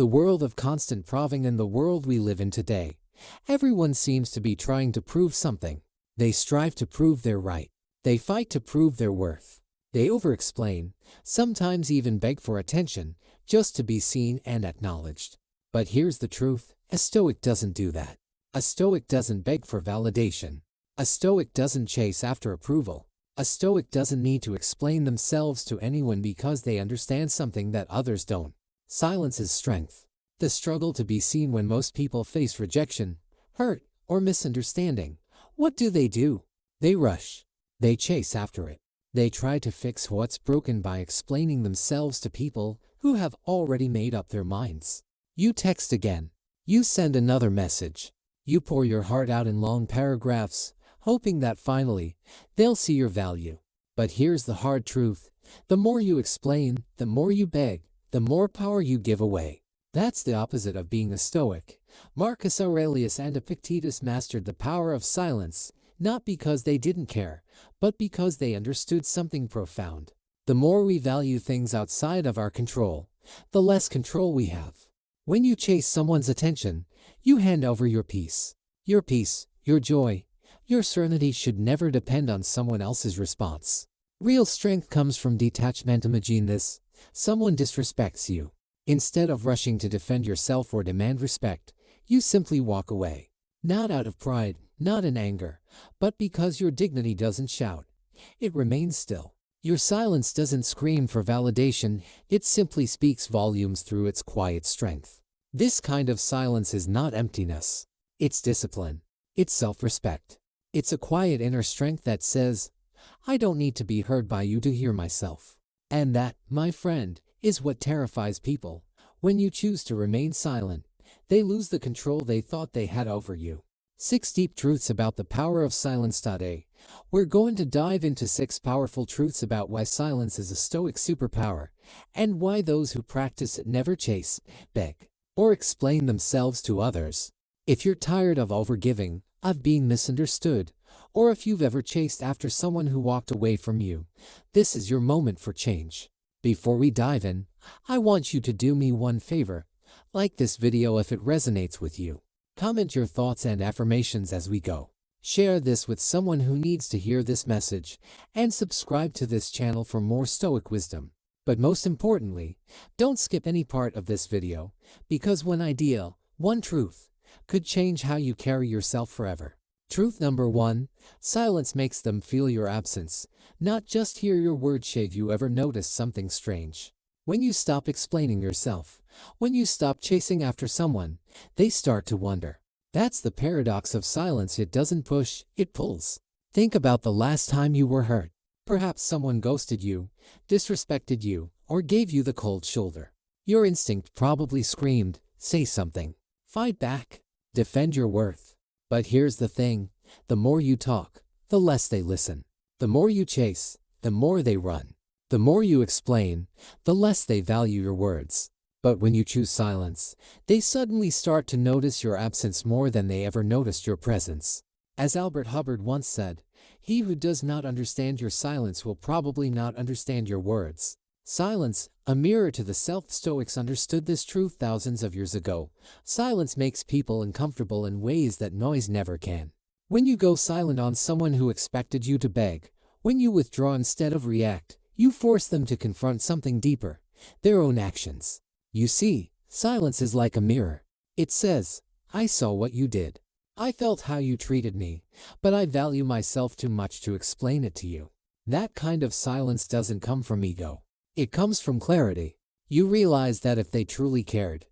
The world of constant proving and the world we live in today. Everyone seems to be trying to prove something. They strive to prove they're right. They fight to prove their worth. They over-explain, sometimes even beg for attention, just to be seen and acknowledged. But here's the truth, a Stoic doesn't do that. A Stoic doesn't beg for validation. A Stoic doesn't chase after approval. A Stoic doesn't need to explain themselves to anyone because they understand something that others don't. Silence is strength. The struggle to be seen. When most people face rejection, hurt, or misunderstanding, what do? They rush. They chase after it. They try to fix what's broken by explaining themselves to people who have already made up their minds. You text again. You send another message. You pour your heart out in long paragraphs, hoping that finally they'll see your value. But here's the hard truth. The more you explain, the more you beg, the more power you give away. That's the opposite of being a Stoic. Marcus Aurelius and Epictetus mastered the power of silence, not because they didn't care, but because they understood something profound. The more we value things outside of our control, the less control we have. When you chase someone's attention, you hand over your peace. Your peace, your joy, your serenity should never depend on someone else's response. Real strength comes from detachment. Imagine this. Someone disrespects you. Instead of rushing to defend yourself or demand respect, you simply walk away. Not out of pride, not in anger, but because your dignity doesn't shout. It remains still. Your silence doesn't scream for validation, it simply speaks volumes through its quiet strength. This kind of silence is not emptiness. It's discipline. It's self-respect. It's a quiet inner strength that says, I don't need to be heard by you to hear myself. And that, my friend, is what terrifies people. When you choose to remain silent, they lose the control they thought they had over you. 6 deep truths about the power of silence. We're going to dive into 6 powerful truths about why silence is a Stoic superpower, and why those who practice it never chase, beg, or explain themselves to others. If you're tired of overgiving, of being misunderstood, or if you've ever chased after someone who walked away from you, this is your moment for change. Before we dive in, I want you to do me one favor. Like this video if it resonates with you. Comment your thoughts and affirmations as we go. Share this with someone who needs to hear this message, and subscribe to this channel for more Stoic wisdom. But most importantly, don't skip any part of this video, because one idea, one truth, could change how you carry yourself forever. Truth number 1, silence makes them feel your absence, not just hear your words. Have you ever noticed something strange? When you stop explaining yourself, when you stop chasing after someone, they start to wonder. That's the paradox of silence. It doesn't push, it pulls. Think about the last time you were hurt. Perhaps someone ghosted you, disrespected you, or gave you the cold shoulder. Your instinct probably screamed, say something. Fight back. Defend your worth. But here's the thing, the more you talk, the less they listen. The more you chase, the more they run. The more you explain, the less they value your words. But when you choose silence, they suddenly start to notice your absence more than they ever noticed your presence. As Albert Hubbard once said, he who does not understand your silence will probably not understand your words. Silence, a mirror to the self. Stoics understood this truth thousands of years ago. Silence makes people uncomfortable in ways that noise never can. When you go silent on someone who expected you to beg, when you withdraw instead of react, you force them to confront something deeper, their own actions. You see, silence is like a mirror. It says, I saw what you did. I felt how you treated me, but I value myself too much to explain it to you. That kind of silence doesn't come from ego. It comes from clarity. You realize that if they truly cared,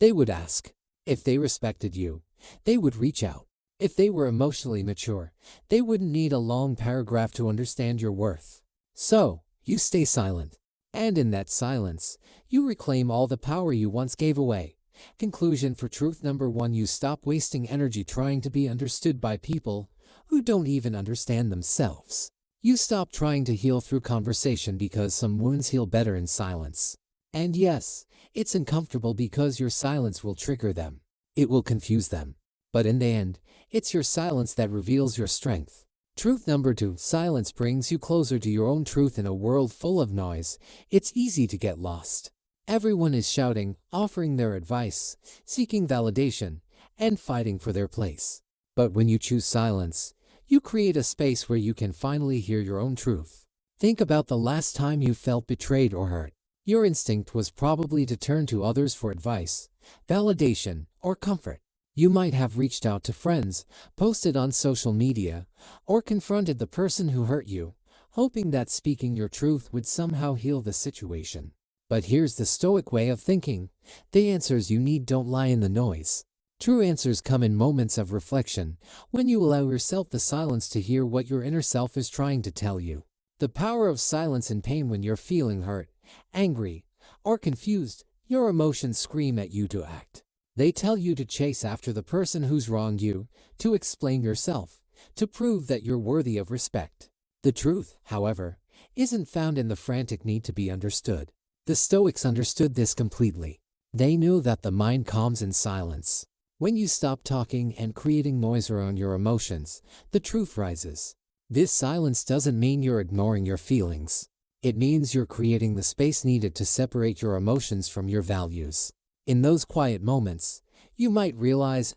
they would ask. If they respected you, they would reach out. If they were emotionally mature, they wouldn't need a long paragraph to understand your worth. So, you stay silent. And in that silence, you reclaim all the power you once gave away. Conclusion for truth number 1, you stop wasting energy trying to be understood by people who don't even understand themselves. You stop trying to heal through conversation because some wounds heal better in silence. And yes, it's uncomfortable because your silence will trigger them. It will confuse them. But in the end, it's your silence that reveals your strength. Truth number 2, silence brings you closer to your own truth. In a world full of noise, it's easy to get lost. Everyone is shouting, offering their advice, seeking validation, and fighting for their place. But when you choose silence, you create a space where you can finally hear your own truth. Think about the last time you felt betrayed or hurt. Your instinct was probably to turn to others for advice, validation, or comfort. You might have reached out to friends, posted on social media, or confronted the person who hurt you, hoping that speaking your truth would somehow heal the situation. But here's the Stoic way of thinking: the answers you need don't lie in the noise. True answers come in moments of reflection, when you allow yourself the silence to hear what your inner self is trying to tell you. The power of silence in pain. When you're feeling hurt, angry, or confused, your emotions scream at you to act. They tell you to chase after the person who's wronged you, to explain yourself, to prove that you're worthy of respect. The truth, however, isn't found in the frantic need to be understood. The Stoics understood this completely. They knew that the mind calms in silence. When you stop talking and creating noise around your emotions, the truth rises. This silence doesn't mean you're ignoring your feelings. It means you're creating the space needed to separate your emotions from your values. In those quiet moments, you might realize,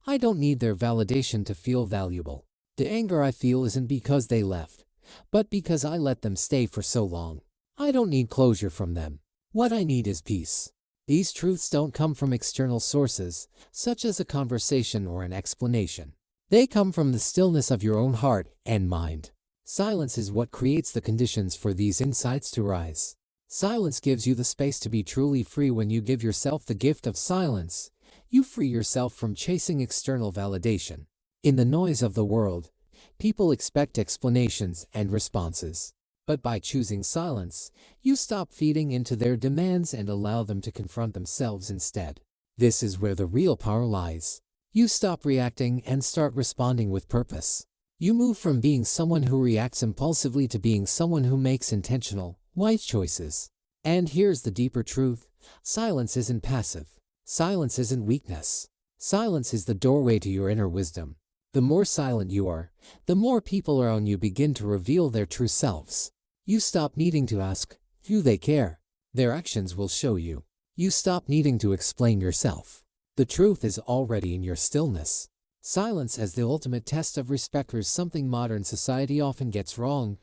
I don't need their validation to feel valuable. The anger I feel isn't because they left, but because I let them stay for so long. I don't need closure from them. What I need is peace. These truths don't come from external sources, such as a conversation or an explanation. They come from the stillness of your own heart and mind. Silence is what creates the conditions for these insights to rise. Silence gives you the space to be truly free. When you give yourself the gift of silence, you free yourself from chasing external validation. In the noise of the world, people expect explanations and responses. But by choosing silence, you stop feeding into their demands and allow them to confront themselves instead. This is where the real power lies. You stop reacting and start responding with purpose. You move from being someone who reacts impulsively to being someone who makes intentional, wise choices. And here's the deeper truth: silence isn't passive. Silence isn't weakness. Silence is the doorway to your inner wisdom. The more silent you are, the more people around you begin to reveal their true selves. You stop needing to ask, do they care? Their actions will show you. You stop needing to explain yourself. The truth is already in your stillness. Silence as the ultimate test of respect is something modern society often gets wrong.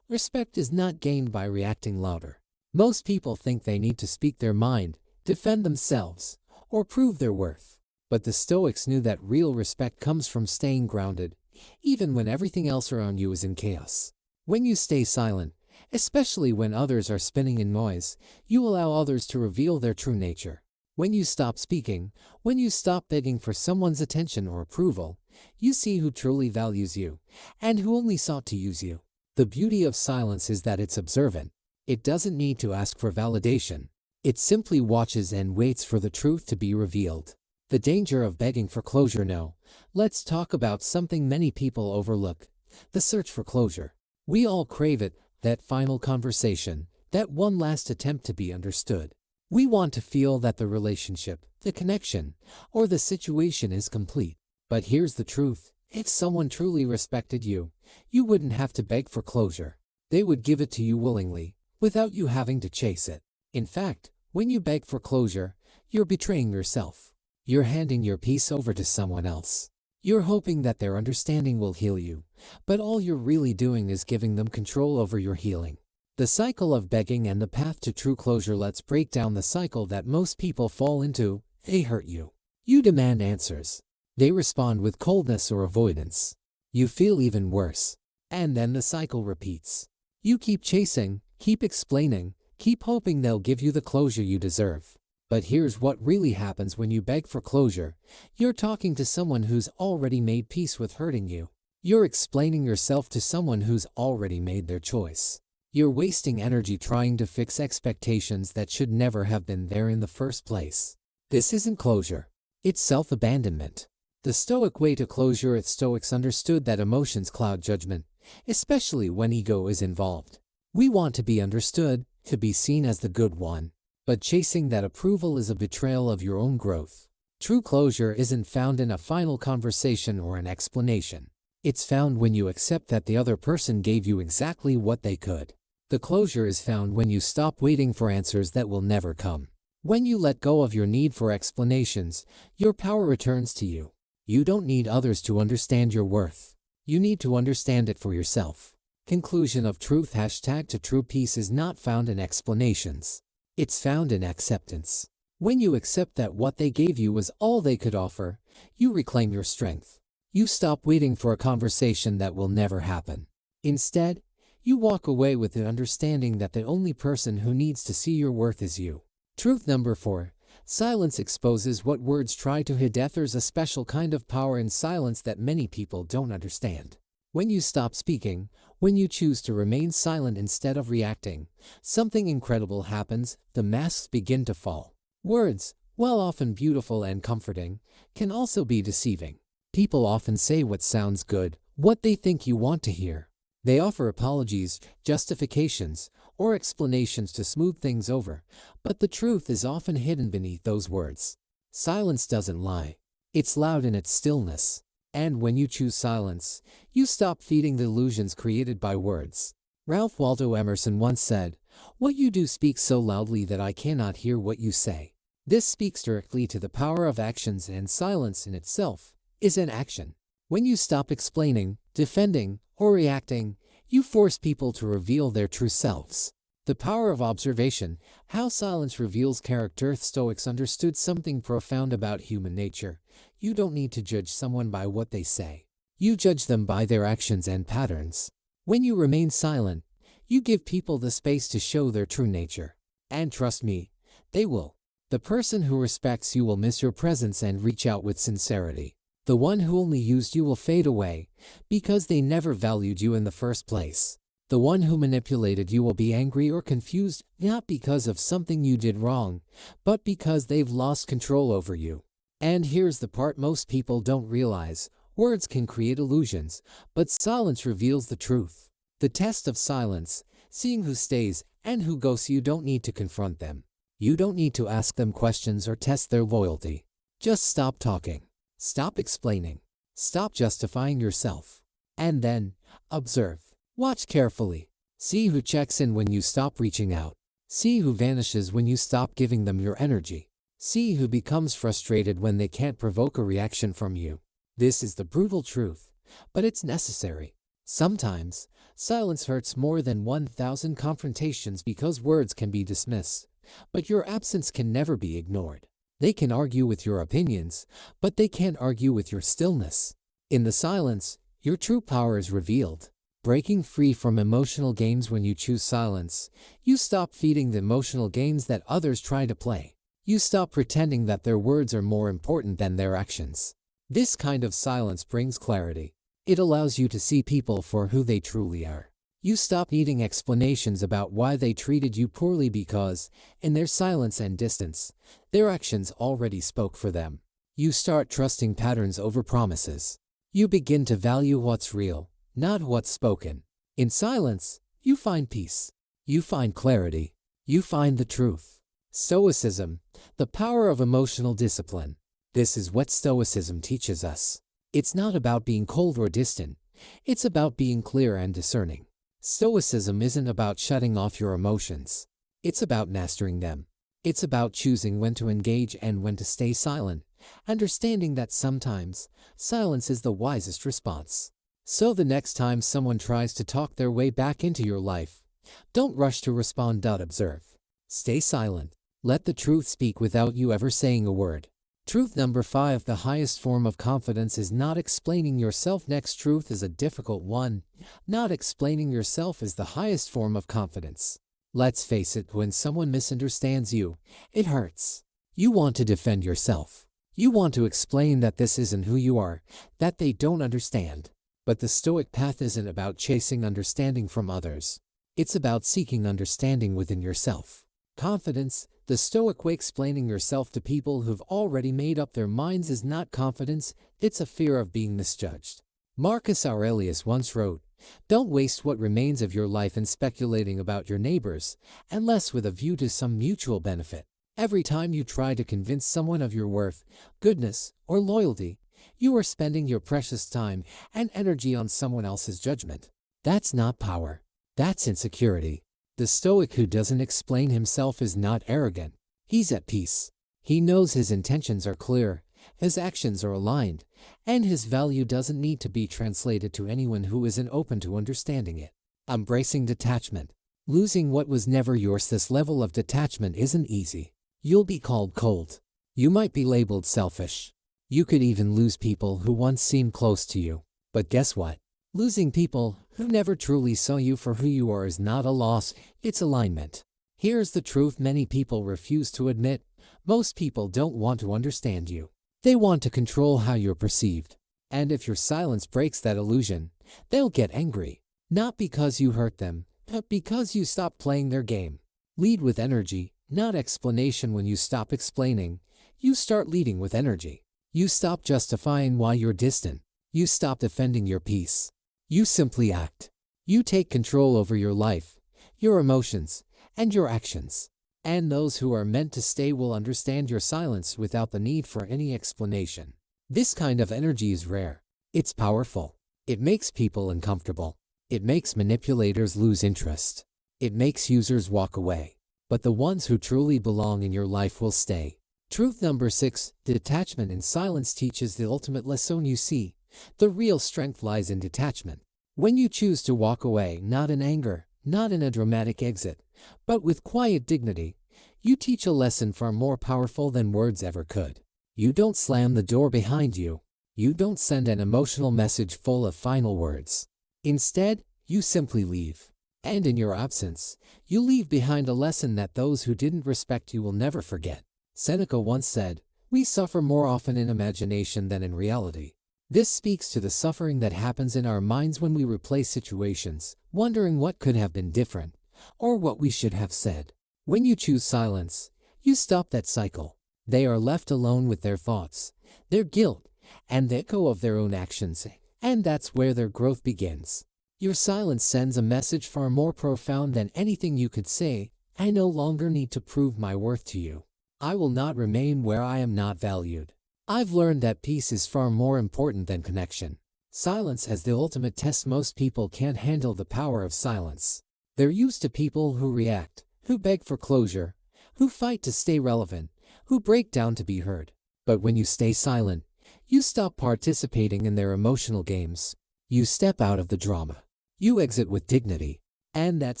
Respect is not gained by reacting louder. Most people think they need to speak their mind, defend themselves, or prove their worth. But the Stoics knew that real respect comes from staying grounded, even when everything else around you is in chaos. When you stay silent, especially when others are spinning in noise, you allow others to reveal their true nature. When you stop speaking, when you stop begging for someone's attention or approval, you see who truly values you, and who only sought to use you. The beauty of silence is that it's observant. It doesn't need to ask for validation. It simply watches and waits for the truth to be revealed. The danger of begging for closure. Now, let's talk about something many people overlook: the search for closure. We all crave it, that final conversation, that one last attempt to be understood. We want to feel that the relationship, the connection, or the situation is complete. But here's the truth: if someone truly respected you, you wouldn't have to beg for closure. They would give it to you willingly, without you having to chase it. In fact, when you beg for closure, you're betraying yourself. You're handing your peace over to someone else. You're hoping that their understanding will heal you, but all you're really doing is giving them control over your healing. The cycle of begging and the path to true closure. Let's break down the cycle that most people fall into. They hurt you. You demand answers. They respond with coldness or avoidance. You feel even worse. And then the cycle repeats. You keep chasing, keep explaining, keep hoping they'll give you the closure you deserve. But here's what really happens when you beg for closure. You're talking to someone who's already made peace with hurting you. You're explaining yourself to someone who's already made their choice. You're wasting energy trying to fix expectations that should never have been there in the first place. This isn't closure. It's self-abandonment. The Stoic way to closure. Stoics understood that emotions cloud judgment, especially when ego is involved. We want to be understood, to be seen as the good one. But chasing that approval is a betrayal of your own growth. True closure isn't found in a final conversation or an explanation. It's found when you accept that the other person gave you exactly what they could. The closure is found when you stop waiting for answers that will never come. When you let go of your need for explanations, your power returns to you. You don't need others to understand your worth. You need to understand it for yourself. Conclusion of truth #to true peace is not found in explanations. It's found in acceptance. When you accept that what they gave you was all they could offer, you reclaim your strength. You stop waiting for a conversation that will never happen. Instead, you walk away with the understanding that the only person who needs to see your worth is you. Truth number 4. Silence exposes what words try to hide. There's a special kind of power in silence that many people don't understand. When you stop speaking, when you choose to remain silent instead of reacting, something incredible happens. The masks begin to fall. Words, while often beautiful and comforting, can also be deceiving. People often say what sounds good, what they think you want to hear. They offer apologies, justifications, or explanations to smooth things over, but the truth is often hidden beneath those words. Silence doesn't lie. It's loud in its stillness. And when you choose silence, you stop feeding the illusions created by words. Ralph Waldo Emerson once said, "What you do speaks so loudly that I cannot hear what you say." This speaks directly to the power of actions, and silence in itself is an action. When you stop explaining, defending, or reacting, you force people to reveal their true selves. The power of observation, how silence reveals character. Stoics understood something profound about human nature. You don't need to judge someone by what they say. You judge them by their actions and patterns. When you remain silent, you give people the space to show their true nature. And trust me, they will. The person who respects you will miss your presence and reach out with sincerity. The one who only used you will fade away, because they never valued you in the first place. The one who manipulated you will be angry or confused, not because of something you did wrong, but because they've lost control over you. And here's the part most people don't realize. Words can create illusions, but silence reveals the truth. The test of silence, seeing who stays and who goes. You don't need to confront them. You don't need to ask them questions or test their loyalty. Just stop talking. Stop explaining. Stop justifying yourself. And then, observe. Watch carefully. See who checks in when you stop reaching out. See who vanishes when you stop giving them your energy. See who becomes frustrated when they can't provoke a reaction from you. This is the brutal truth, but it's necessary. Sometimes, silence hurts more than 1,000 confrontations because words can be dismissed, but your absence can never be ignored. They can argue with your opinions, but they can't argue with your stillness. In the silence, your true power is revealed. Breaking free from emotional games. When you choose silence, you stop feeding the emotional games that others try to play. You stop pretending that their words are more important than their actions. This kind of silence brings clarity. It allows you to see people for who they truly are. You stop needing explanations about why they treated you poorly because, in their silence and distance, their actions already spoke for them. You start trusting patterns over promises. You begin to value what's real, not what's spoken. In silence, you find peace. You find clarity. You find the truth. Stoicism, the power of emotional discipline. This is what Stoicism teaches us. It's not about being cold or distant. It's about being clear and discerning. Stoicism isn't about shutting off your emotions. It's about mastering them. It's about choosing when to engage and when to stay silent, understanding that sometimes silence is the wisest response. So the next time someone tries to talk their way back into your life, don't rush to respond. Observe. Stay silent. Let the truth speak without you ever saying a word. Truth number 5. The highest form of confidence is not explaining yourself. Next truth is a difficult one. Not explaining yourself is the highest form of confidence. Let's face it, when someone misunderstands you, it hurts. You want to defend yourself. You want to explain that this isn't who you are, that they don't understand. But the Stoic path isn't about chasing understanding from others. It's about seeking understanding within yourself. Confidence, the Stoic way. Explaining yourself to people who've already made up their minds is not confidence, it's a fear of being misjudged. Marcus Aurelius once wrote, "Don't waste what remains of your life in speculating about your neighbors, unless with a view to some mutual benefit." Every time you try to convince someone of your worth, goodness, or loyalty, you are spending your precious time and energy on someone else's judgment. That's not power. That's insecurity. The Stoic who doesn't explain himself is not arrogant. He's at peace. He knows his intentions are clear, his actions are aligned, and his value doesn't need to be translated to anyone who isn't open to understanding it. Embracing detachment. Losing what was never yours. This level of detachment isn't easy. You'll be called cold. You might be labeled selfish. You could even lose people who once seemed close to you. But guess what? Losing people who never truly saw you for who you are is not a loss, it's alignment. Here's the truth many people refuse to admit. Most people don't want to understand you. They want to control how you're perceived. And if your silence breaks that illusion, they'll get angry. Not because you hurt them, but because you stop playing their game. Lead with energy, not explanation. When you stop explaining, you start leading with energy. You stop justifying why you're distant. You stop defending your peace. You simply act. You take control over your life, your emotions, and your actions. And those who are meant to stay will understand your silence without the need for any explanation. This kind of energy is rare. It's powerful. It makes people uncomfortable. It makes manipulators lose interest. It makes users walk away. But the ones who truly belong in your life will stay. Truth number 6, detachment in silence teaches the ultimate lesson. You see, the real strength lies in detachment. When you choose to walk away, not in anger, not in a dramatic exit, but with quiet dignity, you teach a lesson far more powerful than words ever could. You don't slam the door behind you. You don't send an emotional message full of final words. Instead, you simply leave. And in your absence, you leave behind a lesson that those who didn't respect you will never forget. Seneca once said, "We suffer more often in imagination than in reality." This speaks to the suffering that happens in our minds when we replay situations, wondering what could have been different, or what we should have said. When you choose silence, you stop that cycle. They are left alone with their thoughts, their guilt, and the echo of their own actions, and that's where their growth begins. Your silence sends a message far more profound than anything you could say. I no longer need to prove my worth to you. I will not remain where I am not valued. I've learned that peace is far more important than connection. Silence has the ultimate test. Most people can't handle the power of silence. They're used to people who react, who beg for closure, who fight to stay relevant, who break down to be heard. But when you stay silent, you stop participating in their emotional games. You step out of the drama. You exit with dignity. And that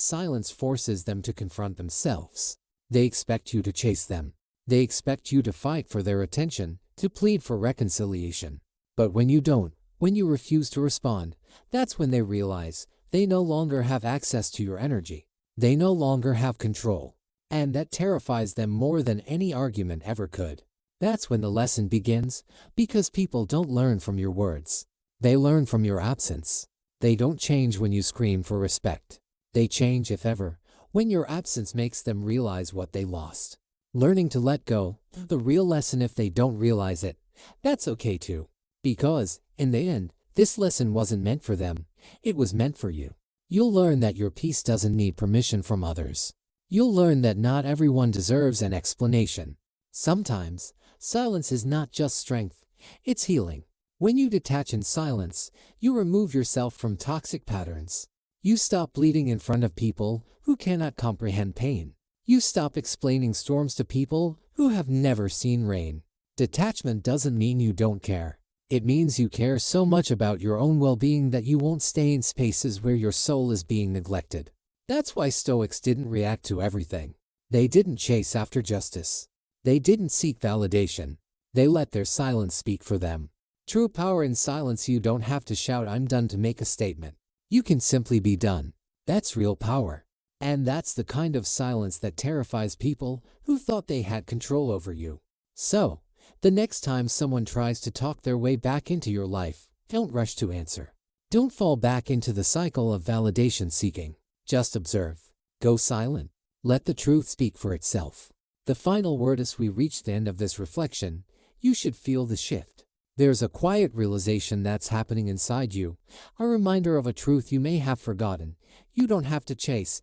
silence forces them to confront themselves. They expect you to chase them. They expect you to fight for their attention, to plead for reconciliation. But when you don't, when you refuse to respond, that's when they realize they no longer have access to your energy. They no longer have control. And that terrifies them more than any argument ever could. That's when the lesson begins, because people don't learn from your words. They learn from your absence. They don't change when you scream for respect. They change, if ever, when your absence makes them realize what they lost. Learning to let go, the real lesson. If they don't realize it, that's okay too. Because, in the end, this lesson wasn't meant for them, it was meant for you. You'll learn that your peace doesn't need permission from others. You'll learn that not everyone deserves an explanation. Sometimes, silence is not just strength, it's healing. When you detach in silence, you remove yourself from toxic patterns. You stop bleeding in front of people who cannot comprehend pain. You stop explaining storms to people who have never seen rain. Detachment doesn't mean you don't care. It means you care so much about your own well-being that you won't stay in spaces where your soul is being neglected. That's why Stoics didn't react to everything. They didn't chase after justice. They didn't seek validation. They let their silence speak for them. True power in silence. You don't have to shout "I'm done" to make a statement. You can simply be done. That's real power. And that's the kind of silence that terrifies people who thought they had control over you. So, the next time someone tries to talk their way back into your life, don't rush to answer. Don't fall back into the cycle of validation seeking. Just observe. Go silent. Let the truth speak for itself. The final word. As we reach the end of this reflection, you should feel the shift. There's a quiet realization that's happening inside you, a reminder of a truth you may have forgotten. You don't have to chase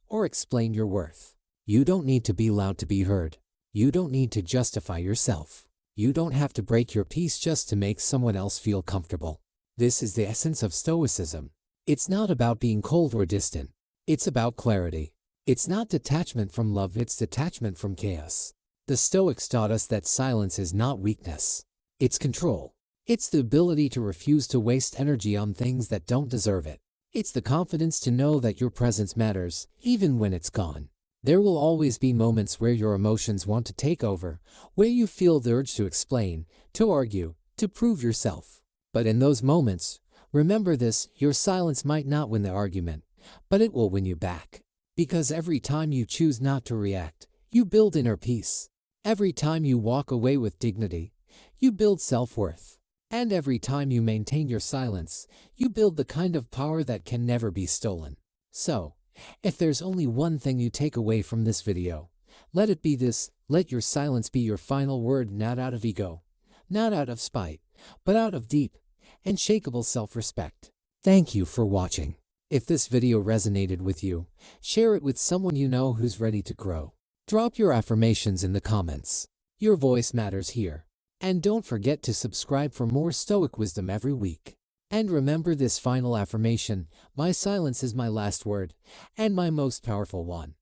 or explain your worth. You don't need to be loud to be heard. You don't need to justify yourself. You don't have to break your peace just to make someone else feel comfortable. This is the essence of Stoicism. It's not about being cold or distant. It's about clarity. It's not detachment from love, it's detachment from chaos. The Stoics taught us that silence is not weakness. It's control. It's the ability to refuse to waste energy on things that don't deserve it. It's the confidence to know that your presence matters, even when it's gone. There will always be moments where your emotions want to take over, where you feel the urge to explain, to argue, to prove yourself. But in those moments, remember this: your silence might not win the argument, but it will win you back. Because every time you choose not to react, you build inner peace. Every time you walk away with dignity, you build self-worth. And every time you maintain your silence, you build the kind of power that can never be stolen. So, if there's only one thing you take away from this video, let it be this: let your silence be your final word, not out of ego, not out of spite, but out of deep, unshakable self-respect. Thank you for watching. If this video resonated with you, share it with someone you know who's ready to grow. Drop your affirmations in the comments. Your voice matters here. And don't forget to subscribe for more Stoic wisdom every week. And remember this final affirmation: my silence is my last word, and my most powerful one.